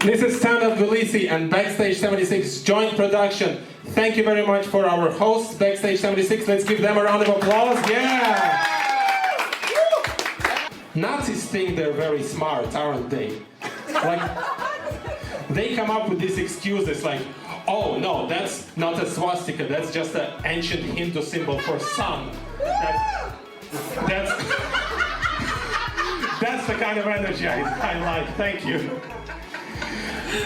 This is Tbilisi and Backstage 76 joint production. Thank you very much for our hosts, Backstage 76. Let's give them a round of applause. Yeah! Nazis think they're very smart, aren't they? Like, they come up with these excuses like, oh no, that's not a swastika, that's just an ancient Hindu symbol for sun. That's the kind of energy I like, thank you.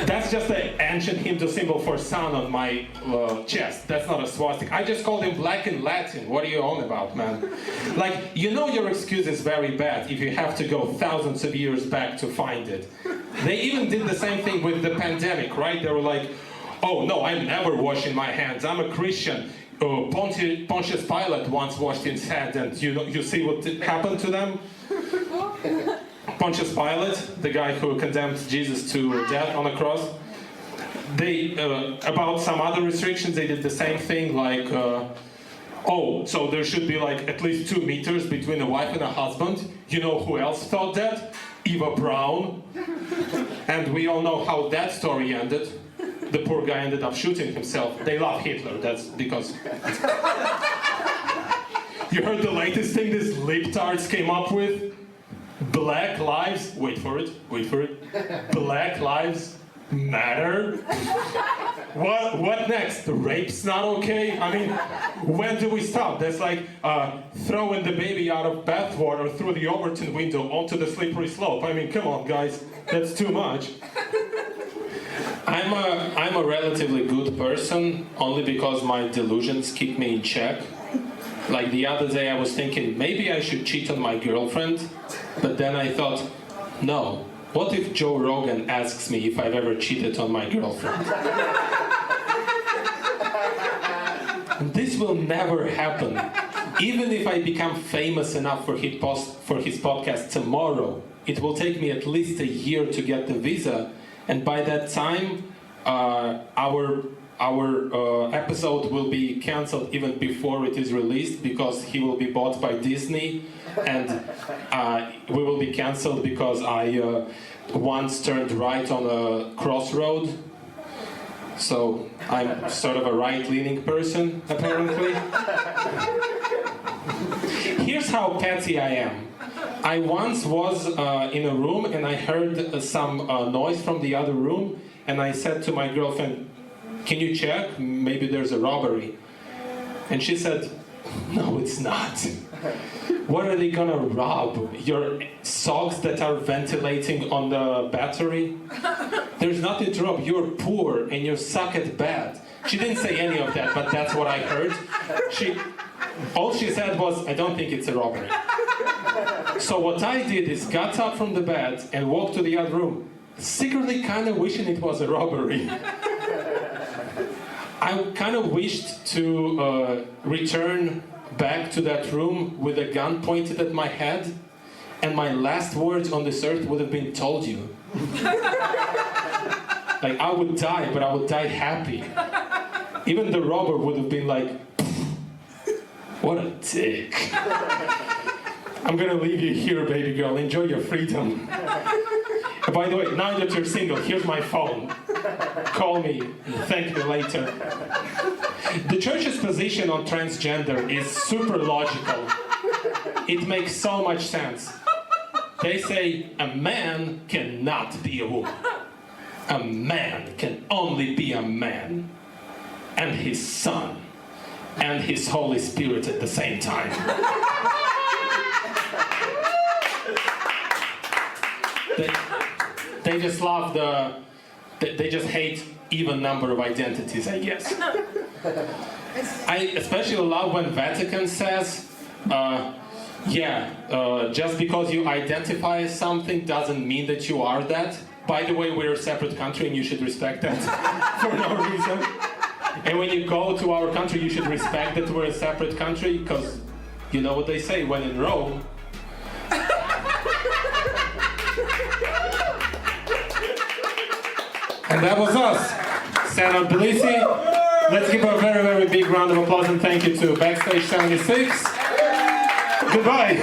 That's just an ancient Hindu symbol for sun on my chest. That's not a swastika. I just called him black in Latin. What are you on about, man? Like, you know your excuse is very bad if you have to go thousands of years back to find it. They even did the same thing with the pandemic, right? They were like, oh no, I'm never washing my hands. I'm a Christian. Pontius Pilate once washed his hands, and you see what happened to them? Pontius Pilate, the guy who condemned Jesus to death on a cross, they, about some other restrictions, they did the same thing, like, oh, so there should be like at least 2 meters between a wife and a husband. You know who else thought that? Eva Braun. And we all know how that story ended. The poor guy ended up shooting himself. They love Hitler, that's because... You heard the latest thing these libtards came up with? Black lives, wait for it, Black lives matter? What next? Rape's not okay? I mean, when do we stop? That's like throwing the baby out of bathwater through the Overton window onto the slippery slope. I mean, come on guys, that's too much. I'm a relatively good person, only because my delusions keep me in check. Like the other day I was thinking, maybe I should cheat on my girlfriend, but then I thought, no, what if Joe Rogan asks me if I've ever cheated on my girlfriend? This will never happen. Even if I become famous enough for his podcast tomorrow, it will take me at least a year to get the visa, and by that time, our episode will be cancelled even before it is released, because he will be bought by Disney, and we will be cancelled because I once turned right on a crossroad. So I'm sort of a right-leaning person, apparently. Here's how petty I am. I once was in a room and I heard some noise from the other room, and I said to my girlfriend, can you check? Maybe there's a robbery. And she said, no, it's not. What are they gonna rob? Your socks that are ventilating on the battery? There's nothing to rob. You're poor and you suck at bat. She didn't say any of that, but that's what I heard. All she said was, I don't think it's a robbery. So what I did is got up from the bed and walked to the other room, secretly kind of wishing it was a robbery. I kind of wished to return back to that room with a gun pointed at my head, and my last words on this earth would have been, told you. Like, I would die, but I would die happy. Even the robber would have been like, what a dick. I'm gonna leave you here, baby girl. Enjoy your freedom. By the way, now that you're single, here's my phone. Call me. Thank you later. The church's position on transgender is super logical. It makes so much sense. They say a man cannot be a woman. A man can only be a man. And his son. And his Holy Spirit at the same time. They just love they just hate even number of identities, I guess. I especially love when Vatican says, just because you identify as something doesn't mean that you are that. By the way, we're a separate country and you should respect that for no reason. And when you go to our country, you should respect that we're a separate country, because you know what they say, when in Rome. And that was us, Tbilisi. Let's give a very, very big round of applause and thank you to Backstage 76. Goodbye.